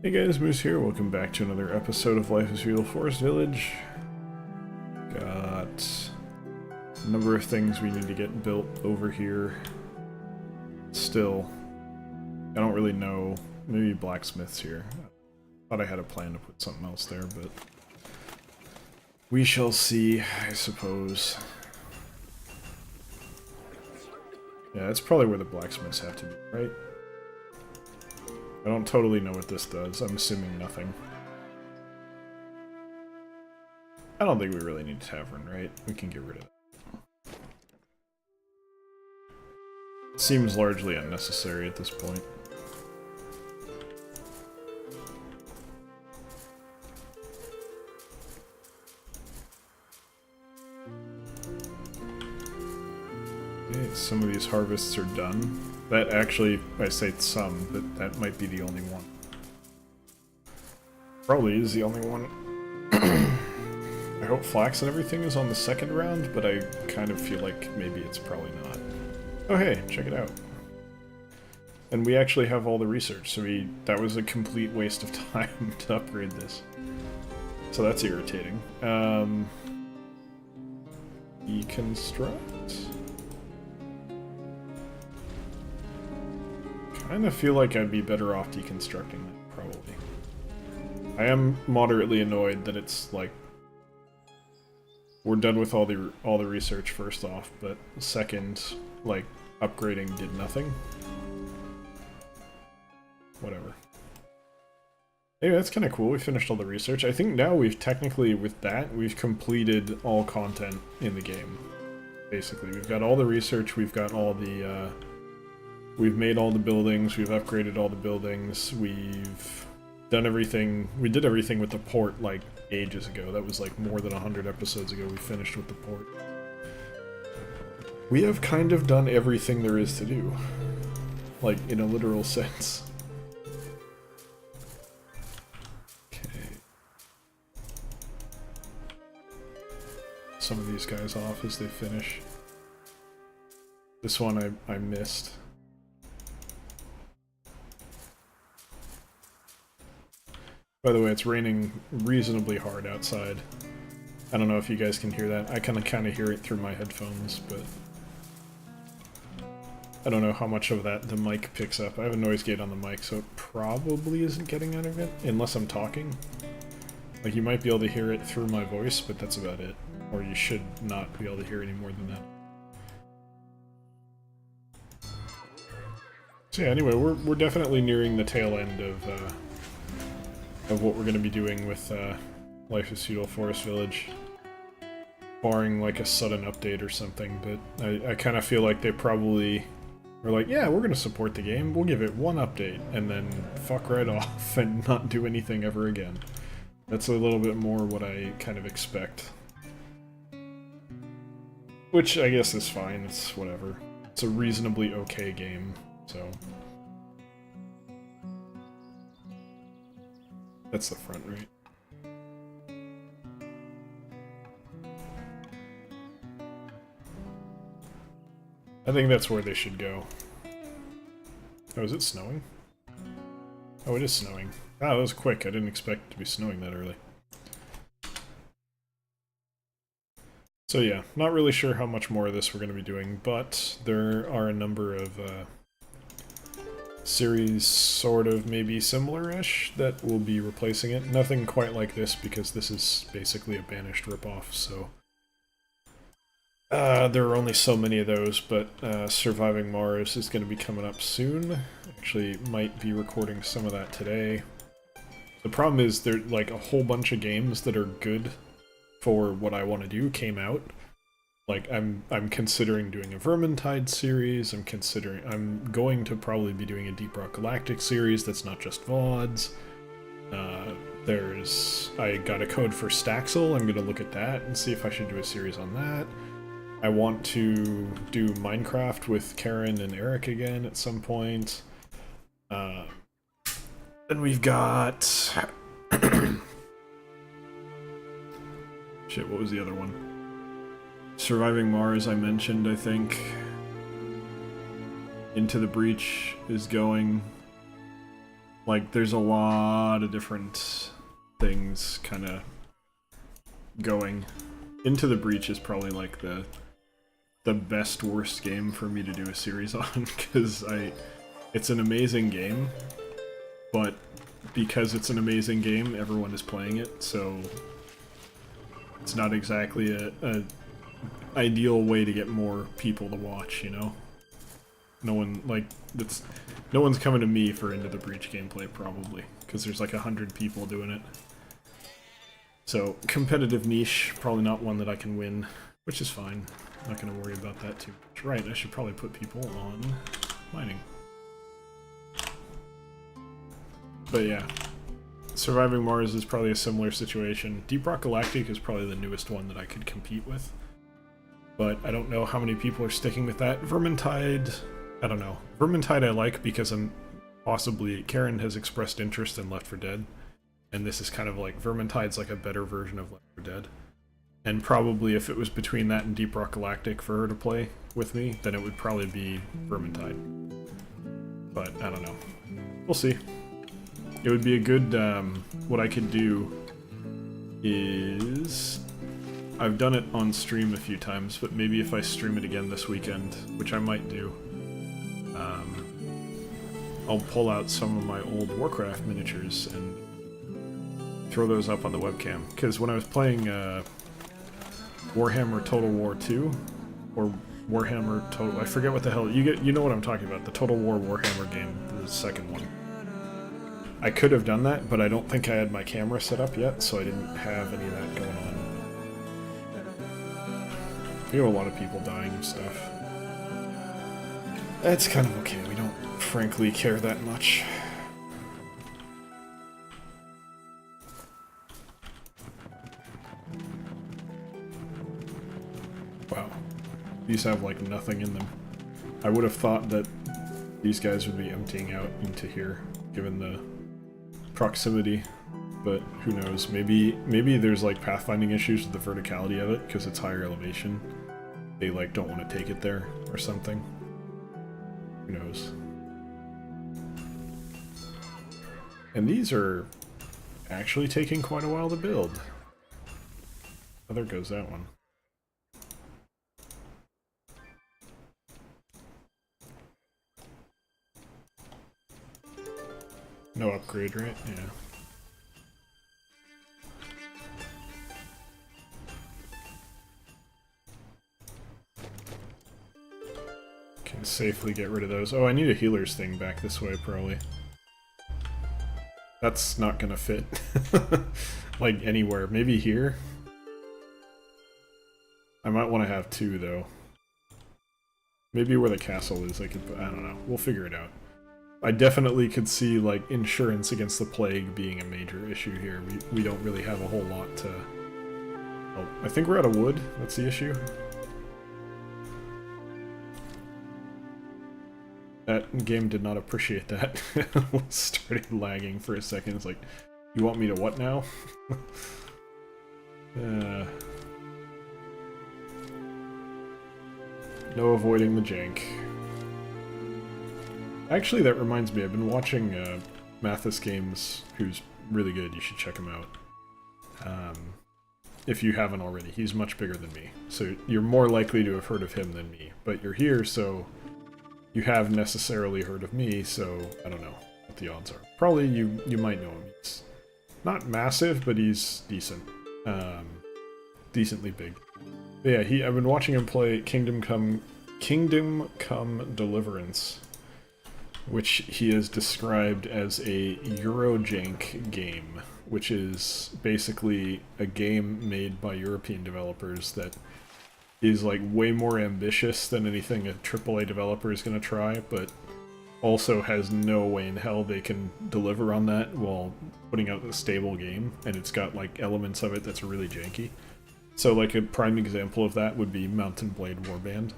Hey guys, Moose here. Welcome back to another episode of Life is Feudal Forest Village. Got a number of things we need to get built over here. Still, I don't really know. Maybe blacksmiths here. Thought I had a plan to put something else there, but we shall see, I suppose. Yeah, that's probably where the blacksmiths have to be, right? I don't totally know what this does. I'm assuming nothing. I don't think we really need a tavern, right? We can get rid of it. Seems largely unnecessary at this point. Okay, some of these harvests are done. That actually, I say some, but that might be the only one. Probably is the only one. I hope flax and everything is on the second round, but I kind of feel like maybe it's probably not. Oh hey, check it out. And we actually have all the research, so that was a complete waste of time to upgrade this. So that's irritating. Deconstruct? I kind of feel like I'd be better off deconstructing that, probably. I am moderately annoyed that it's like we're done with all the research first off, but second, like upgrading did nothing. Whatever. Anyway, that's kind of cool. We finished all the research. I think now we've technically, with that, we've completed all content in the game. Basically, we've got all the research. We've got all the. We've made all the buildings, we've upgraded all the buildings, we've done everything. We did everything with the port, like, ages ago. That was, like, more than 100 episodes ago we finished with the port. We have kind of done everything there is to do. Like, in a literal sense. Okay. Some of these guys off as they finish. This one I missed. By the way, it's raining reasonably hard outside. I don't know if you guys can hear that. I kind of hear it through my headphones, but I don't know how much of that the mic picks up. I have a noise gate on the mic, so it probably isn't getting out of it, unless I'm talking. Like, you might be able to hear it through my voice, but that's about it. Or you should not be able to hear any more than that. So yeah, anyway, we're definitely nearing the tail end of what we're going to be doing with Life is Feudal Forest Village. Barring like a sudden update or something, but I kind of feel like they probably were like, yeah, we're going to support the game, we'll give it one update, and then fuck right off and not do anything ever again. That's a little bit more what I kind of expect. Which I guess is fine, it's whatever. It's a reasonably okay game, so... That's the front, right? I think that's where they should go. Oh, is it snowing? Oh, it is snowing. Ah, that was quick. I didn't expect it to be snowing that early. So yeah, not really sure how much more of this we're going to be doing, but there are a number of series sort of maybe similar-ish that will be replacing it. Nothing quite like this because this is basically a Banished ripoff, so... there are only so many of those, but Surviving Mars is going to be coming up soon. Actually, might be recording some of that today. The problem is there like a whole bunch of games that are good for what I want to do came out. Like, I'm considering doing a Vermintide series, I'm going to probably be doing a Deep Rock Galactic series that's not just VODs. I got a code for Staxel, I'm going to look at that and see if I should do a series on that. I want to do Minecraft with Karen and Eric again at some point. Then we've got... Shit, what was the other one? Surviving Mars, I mentioned, I think. Into the Breach is going. Like, there's a lot of different things kind of going. Into the Breach is probably like the best worst game for me to do a series on, because it's an amazing game, but because it's an amazing game, everyone is playing it, so it's not exactly a ideal way to get more people to watch, you know? No one's coming to me for Into the Breach gameplay, probably, because there's like 100 people doing it. So, competitive niche, probably not one that I can win, which is fine. I'm not going to worry about that too much. Right, I should probably put people on mining. But yeah, Surviving Mars is probably a similar situation. Deep Rock Galactic is probably the newest one that I could compete with. But I don't know how many people are sticking with that. Vermintide, I don't know. Vermintide I like because Karen has expressed interest in Left 4 Dead. And this is kind of like, Vermintide's like a better version of Left 4 Dead. And probably if it was between that and Deep Rock Galactic for her to play with me, then it would probably be Vermintide. But I don't know. We'll see. It would be a good, what I could do is, I've done it on stream a few times, but maybe if I stream it again this weekend, which I might do, I'll pull out some of my old Warcraft miniatures and throw those up on the webcam. Because when I was playing Warhammer Total War 2, or Warhammer Total, I forget what the hell, you know what I'm talking about, the Total War Warhammer game, the second one. I could have done that, but I don't think I had my camera set up yet, so I didn't have any of that going on. We have a lot of people dying and stuff. That's kind of okay, we don't frankly care that much. Wow. These have like nothing in them. I would have thought that these guys would be emptying out into here, given the proximity, but who knows, maybe there's like pathfinding issues with the verticality of it because it's higher elevation. They like don't want to take it there or something. Who knows? And these are actually taking quite a while to build. Oh, there goes that one. No upgrade, right? Yeah. Can safely get rid of those. Oh, I need a healer's thing back this way, probably. That's not gonna fit. Like, anywhere. Maybe here? I might want to have two, though. Maybe where the castle is, I don't know. We'll figure it out. I definitely could see, like, insurance against the plague being a major issue here. We don't really have a whole lot to... Oh, I think we're out of wood. That's the issue. That game did not appreciate that. Started lagging for a second. It's like, you want me to what now? No avoiding the jank. Actually, that reminds me, I've been watching Mathis Games, who's really good. You should check him out. If you haven't already. He's much bigger than me. So you're more likely to have heard of him than me. But you're here, so you have necessarily heard of me, so I don't know what the odds are. Probably you might know him. He's not massive, but he's decent. Decently big. But yeah, I've been watching him play Kingdom Come Deliverance, which he has described as a Eurojank game, which is basically a game made by European developers that is like way more ambitious than anything a AAA developer is going to try, but also has no way in hell they can deliver on that while putting out a stable game, and it's got like elements of it that's really janky. So like a prime example of that would be Mountain Blade Warband,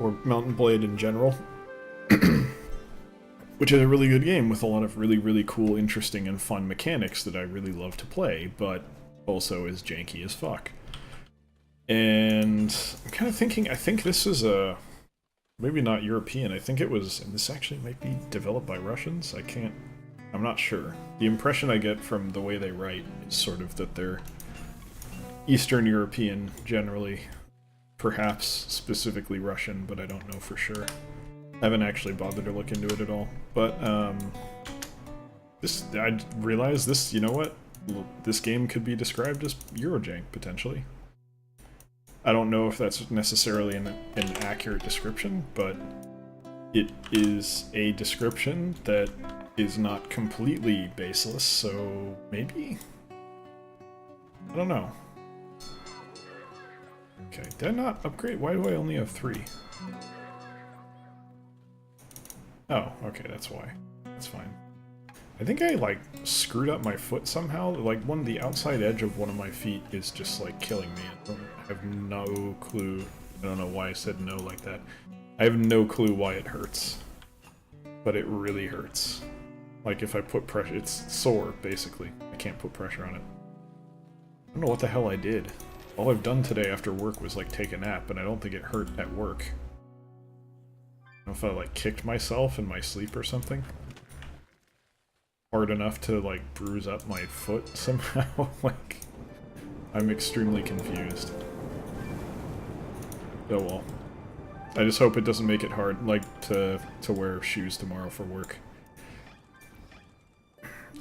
or Mountain Blade in general, which is a really good game with a lot of really, really cool, interesting, and fun mechanics that I really love to play, but also is janky as fuck. And I'm kind of thinking, I think this is a... maybe not European, I think it was... and this actually might be developed by Russians? I can't I'm not sure. The impression I get from the way they write is sort of that they're Eastern European, generally. Perhaps specifically Russian, but I don't know for sure. I haven't actually bothered to look into it at all. But, I realized this, you know what? This game could be described as Eurojank, potentially. I don't know if that's necessarily an accurate description, but it is a description that is not completely baseless, so maybe? I don't know. Okay, did I not upgrade? Why do I only have 3? Oh, okay, that's why. That's fine. I think I, like, screwed up my foot somehow. Like, the outside edge of one of my feet is just, like, killing me. I have no clue. I don't know why I said no like that. I have no clue why it hurts. But it really hurts. Like, if I put pressure, it's sore, basically. I can't put pressure on it. I don't know what the hell I did. All I've done today after work was, like, take a nap, and I don't think it hurt at work. I don't know if I, like, kicked myself in my sleep or something. Hard enough to, like, bruise up my foot somehow. Like, I'm extremely confused. Oh well. I just hope it doesn't make it hard, like, to wear shoes tomorrow for work.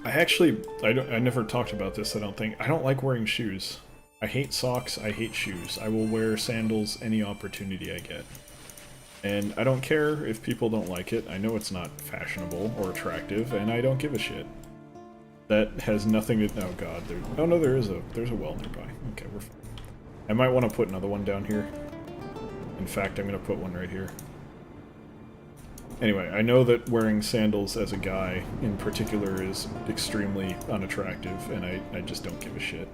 I never talked about this, I don't think. I don't like wearing shoes. I hate socks, I hate shoes. I will wear sandals any opportunity I get. And I don't care if people don't like it. I know it's not fashionable or attractive, and I don't give a shit. That has nothing to... Oh god, oh no, there's a well nearby. Okay, we're fine. I might want to put another one down here. In fact, I'm going to put one right here. Anyway, I know that wearing sandals as a guy, in particular, is extremely unattractive, and I just don't give a shit.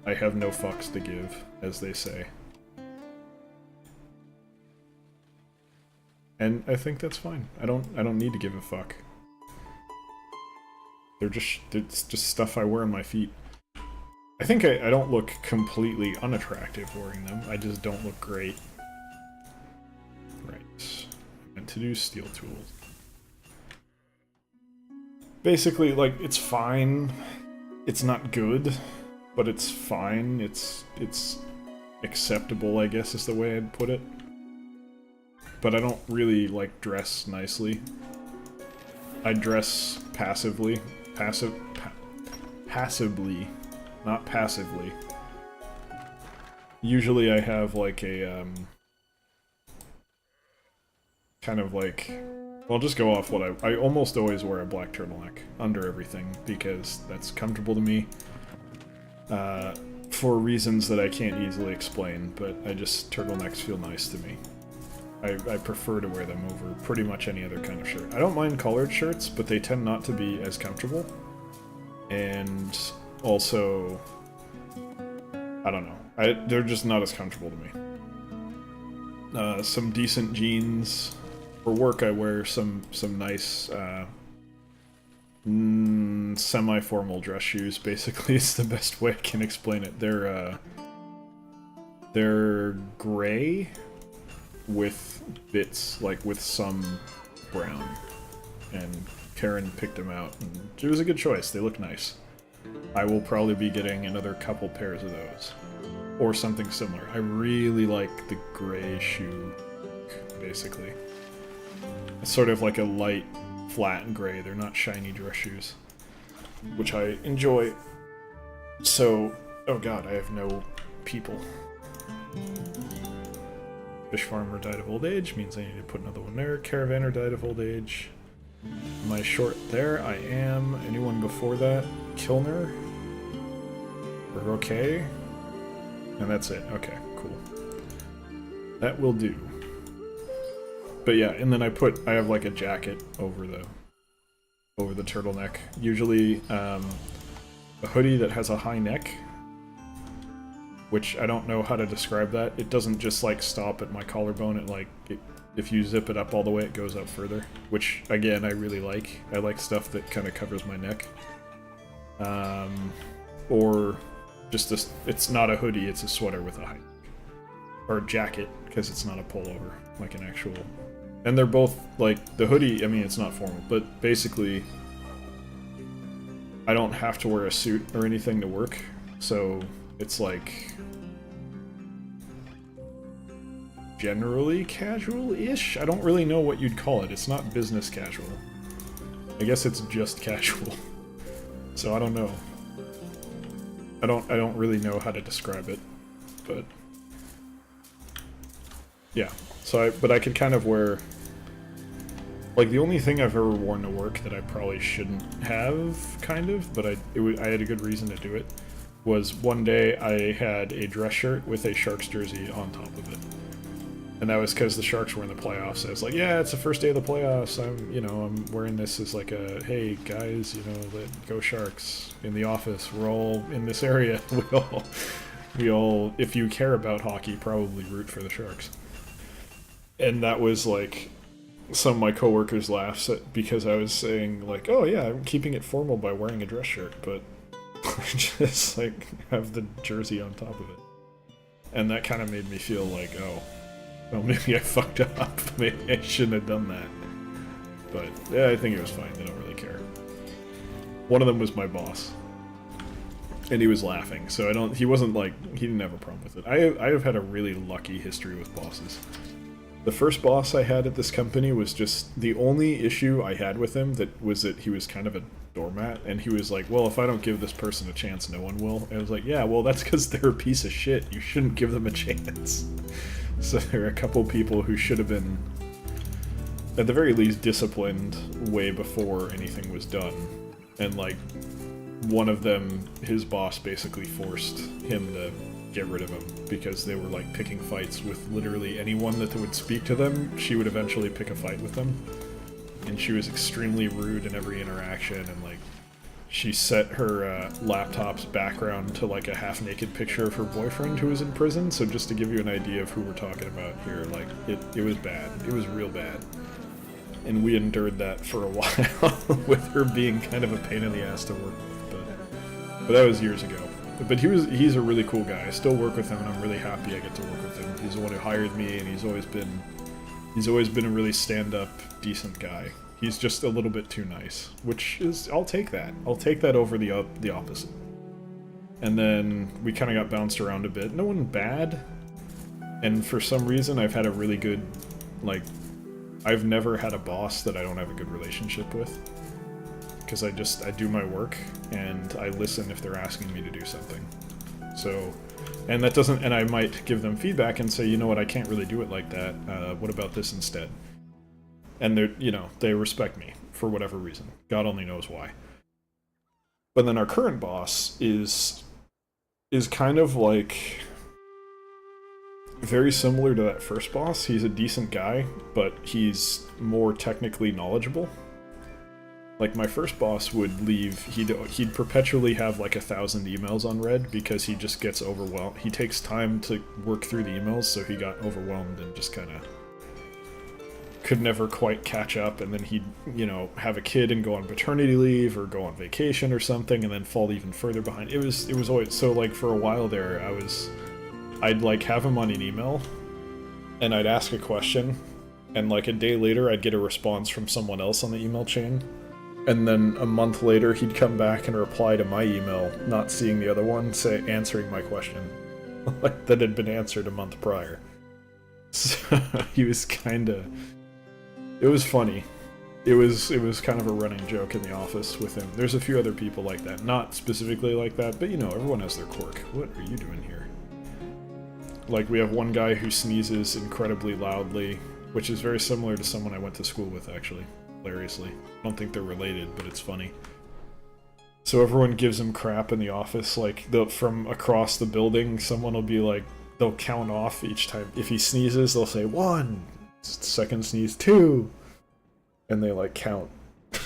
I have no fucks to give, as they say. And I think that's fine. I don't need to give a fuck. It's just stuff I wear on my feet. I think I don't look completely unattractive wearing them. I just don't look great. Right. And to do steel tools. Basically, like, it's fine. It's not good, but it's fine. It's acceptable, I guess is the way I'd put it. But I don't really, like, dress nicely. I dress passively. Passively. Not passively. Usually I have, like, a, kind of like... I'll just go off what I almost always wear a black turtleneck under everything, because that's comfortable to me. For reasons that I can't easily explain, but turtlenecks feel nice to me. I prefer to wear them over pretty much any other kind of shirt. I don't mind collared shirts, but they tend not to be as comfortable. And also, I don't know. They're just not as comfortable to me. Some decent jeans. For work, I wear some nice semi-formal dress shoes. Basically, it's the best way I can explain it. They're gray with bits, like with some brown. And Karen picked them out, and it was a good choice. They look nice. I will probably be getting another couple pairs of those. Or something similar. I really like the gray shoe look, basically. It's sort of like a light, flat gray. They're not shiny dress shoes. Which I enjoy. So, oh god, I have no people. Fish farmer died of old age, means I need to put another one there. Caravaner died of old age. Am I short there? I am. Anyone before that? Kilner? We're okay? And that's it. Okay, cool. That will do. But yeah, and then I have like a jacket over the turtleneck. Usually a hoodie that has a high neck, which I don't know how to describe that. It doesn't just like stop at my collarbone. If you zip it up all the way, it goes up further, which again I really like. I like stuff that kind of covers my neck. Or just it's not a hoodie, it's a sweater with a high neck. Or a jacket, because it's not a pullover, like an actual And they're both, like, the hoodie, I mean, it's not formal, but basically, I don't have to wear a suit or anything to work, so it's, like, generally casual-ish? I don't really know what you'd call it. It's not business casual. I guess it's just casual. So I don't know. I don't really know how to describe it, but yeah. So but I could kind of wear, like, the only thing I've ever worn to work that I probably shouldn't have, kind of, but I had a good reason to do it, was one day I had a dress shirt with a Sharks jersey on top of it. And that was because the Sharks were in the playoffs. I was like, yeah, it's the first day of the playoffs. I'm wearing this as like a, hey, guys, go Sharks. In the office, we're all in this area. We all, if you care about hockey, probably root for the Sharks. And that was like, some of my coworkers laughed because I was saying like, oh yeah, I'm keeping it formal by wearing a dress shirt, but just like have the jersey on top of it. And that kind of made me feel like, oh, well, maybe I fucked up. Maybe I shouldn't have done that. But yeah, I think it was fine. They don't really care. One of them was my boss, and he was laughing. So he wasn't like, he didn't have a problem with it. I have had a really lucky history with bosses. The first boss I had at this company was just, the only issue I had with him that he was kind of a doormat, and he was like, well, if I don't give this person a chance, no one will. And I was like, yeah, well, that's because they're a piece of shit. You shouldn't give them a chance. So there are a couple people who should have been, at the very least, disciplined way before anything was done. And, like, one of them, his boss basically forced him to get rid of him because they were, like, picking fights with literally anyone that would speak to them. She would eventually pick a fight with them. And she was extremely rude in every interaction, and, like, she set her laptop's background to like a half-naked picture of her boyfriend who was in prison, so just to give you an idea of who we're talking about here, like, it was bad. It was real bad. And we endured that for a while, with her being kind of a pain in the ass to work with, but that was years ago. But he's a really cool guy. I still work with him, and I'm really happy I get to work with him. He's the one who hired me, and he's always been a really stand-up, decent guy. He's just a little bit too nice, which is, I'll take that. I'll take that over the opposite. And then we kind of got bounced around a bit. No one bad, and for some reason I've had a really good, like, I've never had a boss that I don't have a good relationship with. Because I do my work, and I listen if they're asking me to do something. So, and I might give them feedback and say, you know what, I can't really do it like that. What about this instead? And they respect me for whatever reason. God only knows why. But then our current boss is kind of like very similar to that first boss. He's a decent guy, but he's more technically knowledgeable. Like, my first boss would leave, he'd perpetually have like 1,000 emails unread because he just gets overwhelmed. He takes time to work through the emails, so he got overwhelmed and just kind of could never quite catch up, and then he'd, have a kid and go on paternity leave or go on vacation or something and then fall even further behind. It was always, so like for a while there, I'd like have him on an email and I'd ask a question, and like a day later I'd get a response from someone else on the email chain, and then a month later he'd come back and reply to my email, not seeing the other one, answering my question like that had been answered a month prior. So he was kinda, it was funny. It was kind of a running joke in the office with him. There's a few other people like that. Not specifically like that, but everyone has their quirk. What are you doing here? Like, we have one guy who sneezes incredibly loudly, which is very similar to someone I went to school with, actually. Hilariously. I don't think they're related, but it's funny. So everyone gives him crap in the office, like, from across the building, someone will be like, they'll count off each time. If he sneezes, they'll say 1, second sneeze 2, and they like count.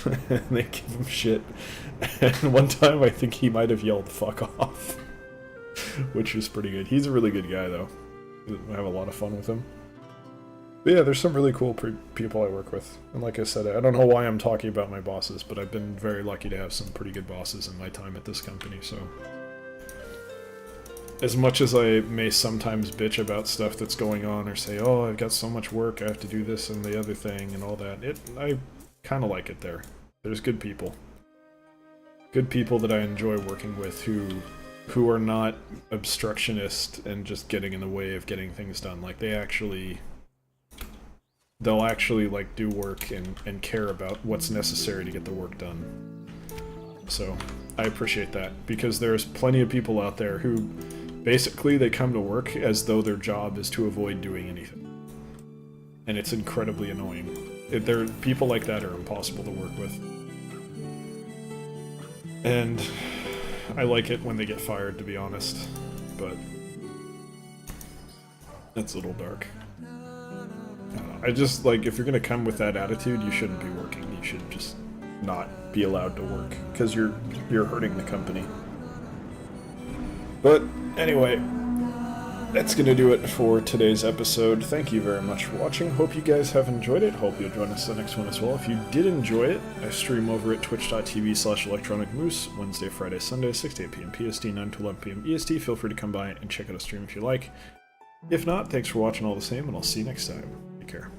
And they give him shit. And one time I think he might have yelled "fuck off," which was pretty good. He's a really good guy though. I have a lot of fun with him. But yeah, there's some really cool people I work with. And like I said, I don't know why I'm talking about my bosses, but I've been very lucky to have some pretty good bosses in my time at this company, so as much as I may sometimes bitch about stuff that's going on or say, oh, I've got so much work, I have to do this and the other thing and all that, I kind of like it there. There's good people. Good people that I enjoy working with who are not obstructionist and just getting in the way of getting things done. Like, they'll actually like do work and care about what's necessary to get the work done. So I appreciate that, because there's plenty of people out there who basically they come to work as though their job is to avoid doing anything. And it's incredibly annoying. People like that are impossible to work with. And I like it when they get fired, to be honest, but that's a little dark. I just, like, if you're gonna come with that attitude, you shouldn't be working. You should just not be allowed to work, because you're hurting the company. But anyway, that's gonna do it for today's episode. Thank you very much for watching. Hope you guys have enjoyed it. Hope you'll join us the next one as well. If you did enjoy it, I stream over at twitch.tv/electronicmoose Wednesday, Friday, Sunday, 6 to 8 p.m. PST, 9 to 11 p.m. EST. Feel free to come by and check out a stream if you like. If not, thanks for watching all the same, and I'll see you next time. Take care.